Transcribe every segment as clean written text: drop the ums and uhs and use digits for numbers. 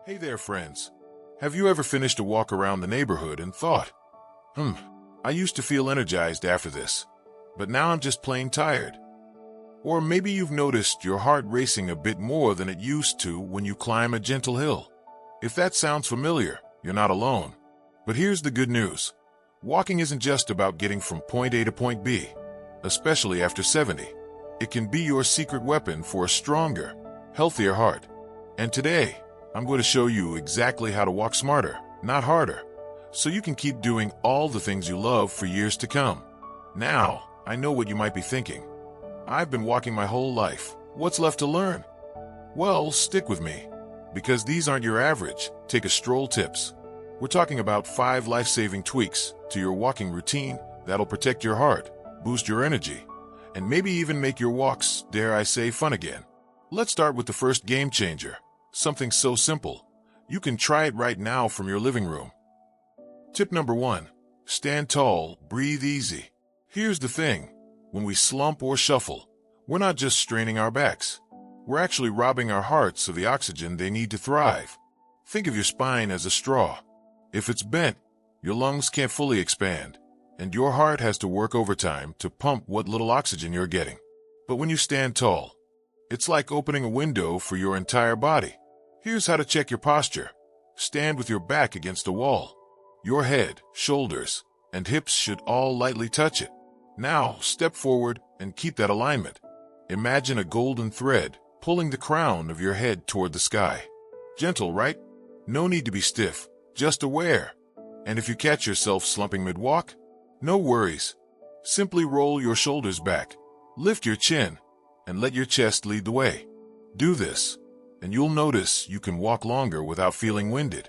Hey there, friends. Have you ever finished a walk around the neighborhood and thought, I used to feel energized after this, but now I'm just plain tired? Or maybe you've noticed your heart racing a bit more than it used to when you climb a gentle hill. If that sounds familiar, you're not alone. But here's the good news. Walking isn't just about getting from point A to point B, especially after 70. It can be your secret weapon for a stronger, healthier heart. And today, I'm going to show you exactly how to walk smarter, not harder, so you can keep doing all the things you love for years to come. Now, I know what you might be thinking. I've been walking my whole life. What's left to learn? Well, stick with me, because these aren't your average take a stroll tips. We're talking about 5 life-saving tweaks to your walking routine that'll protect your heart, boost your energy, and maybe even make your walks, dare I say, fun again. Let's start with the first game changer. Something so simple, you can try it right now from your living room. Tip number 1, stand tall, breathe easy. Here's the thing, when we slump or shuffle, we're not just straining our backs. We're actually robbing our hearts of the oxygen they need to thrive. Think of your spine as a straw. If it's bent, your lungs can't fully expand, and your heart has to work overtime to pump what little oxygen you're getting. But when you stand tall, it's like opening a window for your entire body. Here's how to check your posture. Stand with your back against a wall. Your head, shoulders, and hips should all lightly touch it. Now, step forward and keep that alignment. Imagine a golden thread pulling the crown of your head toward the sky. Gentle, right? No need to be stiff, just aware. And if you catch yourself slumping mid-walk, no worries. Simply roll your shoulders back, lift your chin, and let your chest lead the way. Do this, and you'll notice you can walk longer without feeling winded.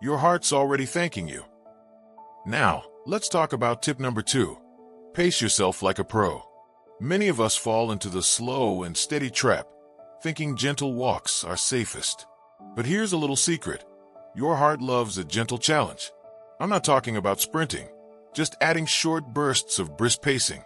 Your heart's already thanking you. Now, let's talk about tip number 2. Pace yourself like a pro. Many of us fall into the slow and steady trap, thinking gentle walks are safest. But here's a little secret. Your heart loves a gentle challenge. I'm not talking about sprinting, just adding short bursts of brisk pacing.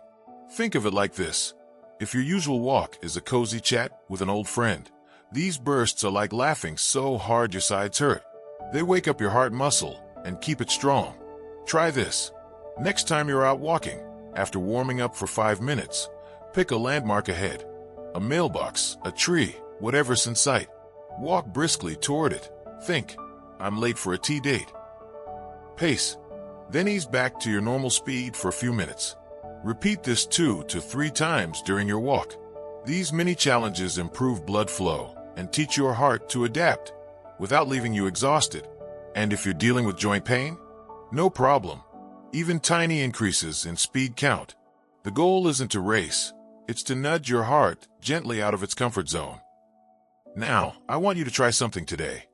Think of it like this. If your usual walk is a cozy chat with an old friend, these bursts are like laughing so hard your sides hurt. They wake up your heart muscle and keep it strong. Try this. Next time you're out walking, after warming up for 5 minutes, pick a landmark ahead. A mailbox, a tree, whatever's in sight. Walk briskly toward it. Think, I'm late for a tea date. Pace. Then ease back to your normal speed for a few minutes. Repeat this 2 to 3 times during your walk. These mini challenges improve blood flow and teach your heart to adapt without leaving you exhausted. And if you're dealing with joint pain, no problem. Even tiny increases in speed count. The goal isn't to race, it's to nudge your heart gently out of its comfort zone. Now, I want you to try something today.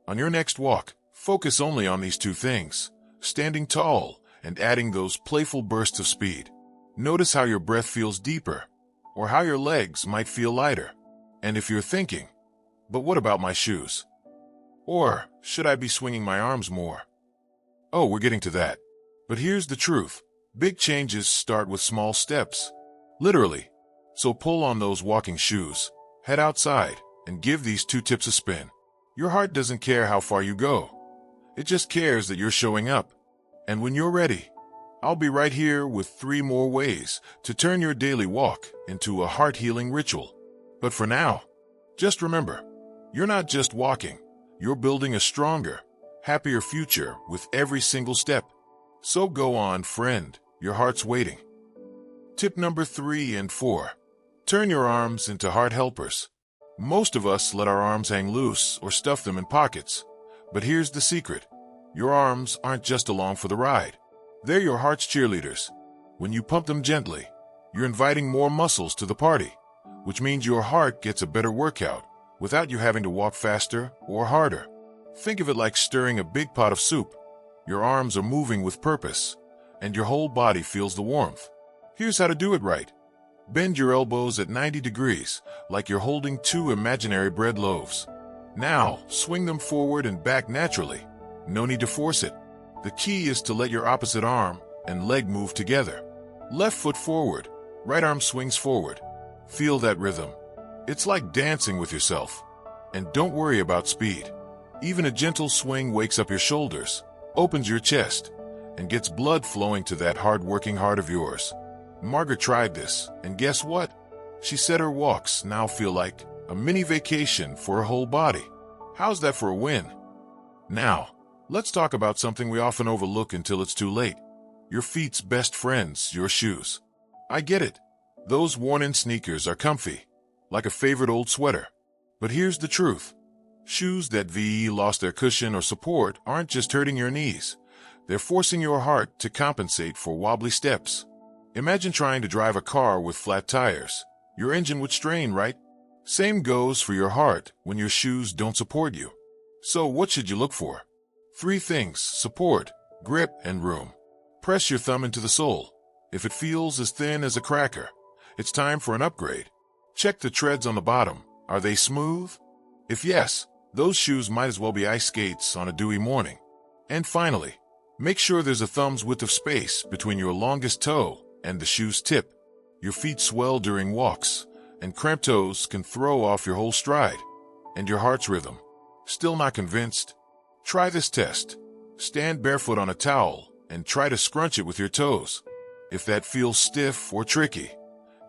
On your next walk, focus only on these 2 things, standing tall and adding those playful bursts of speed. Notice how your breath feels deeper, or how your legs might feel lighter. And if you're thinking, but what about my shoes? Or should I be swinging my arms more? Oh, we're getting to that. But here's the truth. Big changes start with small steps. Literally. So pull on those walking shoes, head outside, and give these 2 tips a spin. Your heart doesn't care how far you go. It just cares that you're showing up. And when you're ready, I'll be right here with 3 more ways to turn your daily walk into a heart-healing ritual. But for now, just remember, you're not just walking. You're building a stronger, happier future with every single step. So go on, friend. Your heart's waiting. Tip number 3 and 4. Turn your arms into heart helpers. Most of us let our arms hang loose or stuff them in pockets. But here's the secret. Your arms aren't just along for the ride. They're your heart's cheerleaders. When you pump them gently, you're inviting more muscles to the party, which means your heart gets a better workout without you having to walk faster or harder. Think of it like stirring a big pot of soup. Your arms are moving with purpose, and your whole body feels the warmth. Here's how to do it right. Bend your elbows at 90 degrees, like you're holding 2 imaginary bread loaves. Now, swing them forward and back naturally. No need to force it. The key is to let your opposite arm and leg move together. Left foot forward, right arm swings forward. Feel that rhythm. It's like dancing with yourself. And don't worry about speed. Even a gentle swing wakes up your shoulders, opens your chest, and gets blood flowing to that hard-working heart of yours. Margaret tried this, and guess what? She said her walks now feel like a mini vacation for her whole body. How's that for a win? Now, let's talk about something we often overlook until it's too late. Your feet's best friends, your shoes. I get it. Those worn-in sneakers are comfy, like a favorite old sweater. But here's the truth. Shoes that lost their cushion or support aren't just hurting your knees. They're forcing your heart to compensate for wobbly steps. Imagine trying to drive a car with flat tires. Your engine would strain, right? Same goes for your heart when your shoes don't support you. So what should you look for? 3 things: support, grip, and room. Press your thumb into the sole. If it feels as thin as a cracker, it's time for an upgrade. Check the treads on the bottom. Are they smooth? If yes, those shoes might as well be ice skates on a dewy morning. And finally, make sure there's a thumb's width of space between your longest toe and the shoe's tip. Your feet swell during walks, and cramped toes can throw off your whole stride and your heart's rhythm. Still not convinced? Try this test. Stand barefoot on a towel and try to scrunch it with your toes. If that feels stiff or tricky,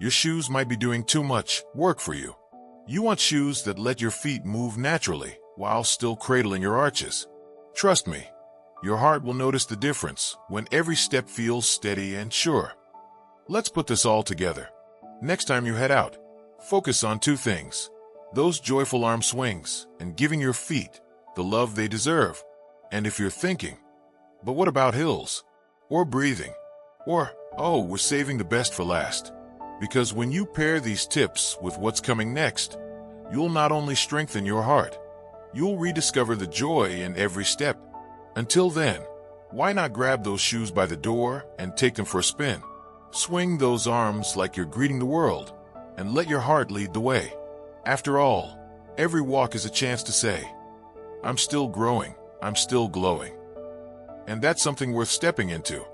your shoes might be doing too much work for you. You want shoes that let your feet move naturally while still cradling your arches. Trust me, your heart will notice the difference when every step feels steady and sure. Let's put this all together. Next time you head out, focus on 2 things: those joyful arm swings and giving your feet the love they deserve. And if you're thinking, but what about hills? Or breathing? Or, oh, we're saving the best for last. Because when you pair these tips with what's coming next, you'll not only strengthen your heart, you'll rediscover the joy in every step. Until then, why not grab those shoes by the door and take them for a spin? Swing those arms like you're greeting the world, and let your heart lead the way. After all, every walk is a chance to say, I'm still growing, I'm still glowing. And that's something worth stepping into.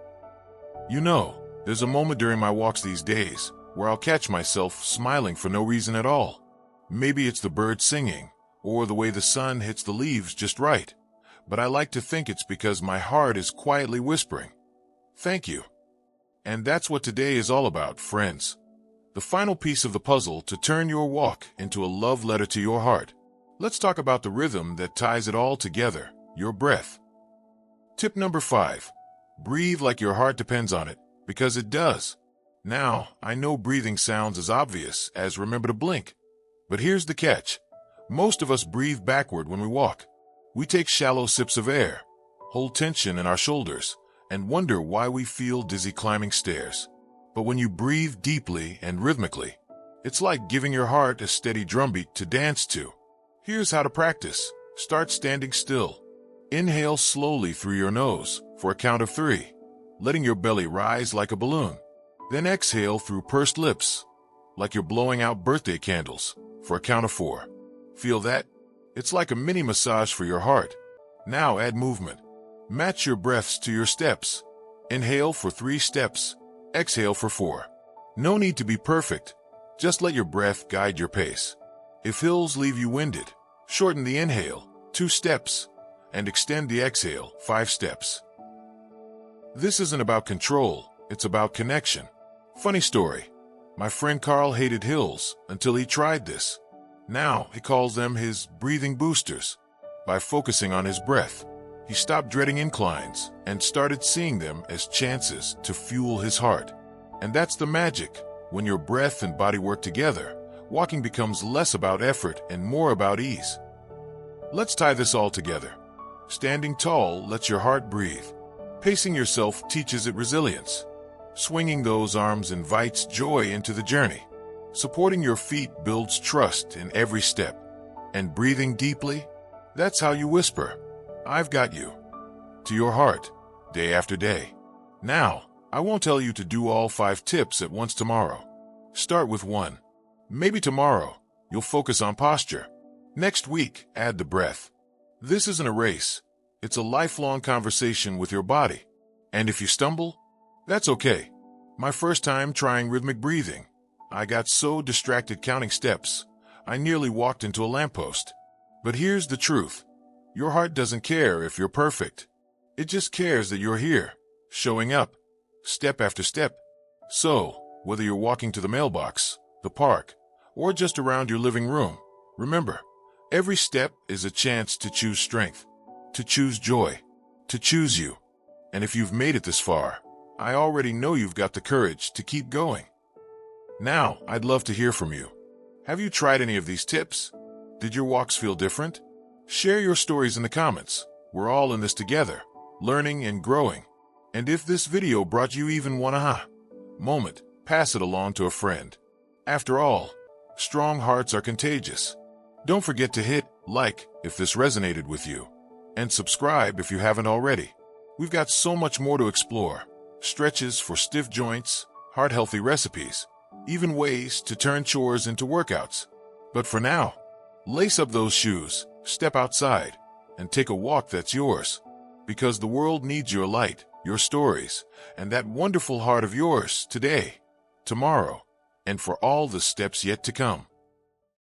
You know, there's a moment during my walks these days where I'll catch myself smiling for no reason at all. Maybe it's the birds singing, or the way the sun hits the leaves just right. But I like to think it's because my heart is quietly whispering, thank you. And that's what today is all about, friends. The final piece of the puzzle to turn your walk into a love letter to your heart. Let's talk about the rhythm that ties it all together, your breath. Tip number 5. Breathe like your heart depends on it, because it does. Now, I know breathing sounds as obvious as remember to blink. But here's the catch. Most of us breathe backward when we walk. We take shallow sips of air, hold tension in our shoulders, and wonder why we feel dizzy climbing stairs. But when you breathe deeply and rhythmically, it's like giving your heart a steady drumbeat to dance to. Here's how to practice. Start standing still. Inhale slowly through your nose for a count of 3, letting your belly rise like a balloon. Then exhale through pursed lips, like you're blowing out birthday candles, for a count of 4. Feel that? It's like a mini massage for your heart. Now add movement. Match your breaths to your steps. Inhale for 3 steps. Exhale for 4. No need to be perfect. Just let your breath guide your pace. If hills leave you winded, shorten the inhale, 2 steps, and extend the exhale, 5 steps. This isn't about control, it's about connection. Funny story. My friend Carl hated hills until he tried this. Now he calls them his breathing boosters. By focusing on his breath, he stopped dreading inclines and started seeing them as chances to fuel his heart. And that's the magic. When your breath and body work together, walking becomes less about effort and more about ease. Let's tie this all together. Standing tall lets your heart breathe. Pacing yourself teaches it resilience. Swinging those arms invites joy into the journey. Supporting your feet builds trust in every step. And breathing deeply, that's how you whisper, I've got you, to your heart, day after day. Now, I won't tell you to do all 5 tips at once tomorrow. Start with 1. Maybe tomorrow, you'll focus on posture. Next week, add the breath. This isn't a race. It's a lifelong conversation with your body. And if you stumble, that's okay. My first time trying rhythmic breathing, I got so distracted counting steps, I nearly walked into a lamppost. But here's the truth. Your heart doesn't care if you're perfect. It just cares that you're here, showing up, step after step. So, whether you're walking to the mailbox, the park, or just around your living room, remember, every step is a chance to choose strength, to choose joy, to choose you. And if you've made it this far, I already know you've got the courage to keep going. Now, I'd love to hear from you. Have you tried any of these tips? Did your walks feel different? Share your stories in the comments. We're all in this together, learning and growing. And if this video brought you even one aha moment, pass it along to a friend. After all, strong hearts are contagious. Don't forget to hit like if this resonated with you, and subscribe if you haven't already. We've got so much more to explore. Stretches for stiff joints, heart-healthy recipes, even ways to turn chores into workouts. But for now, lace up those shoes, step outside, and take a walk that's yours. Because the world needs your light, your stories, and that wonderful heart of yours today, tomorrow, and for all the steps yet to come.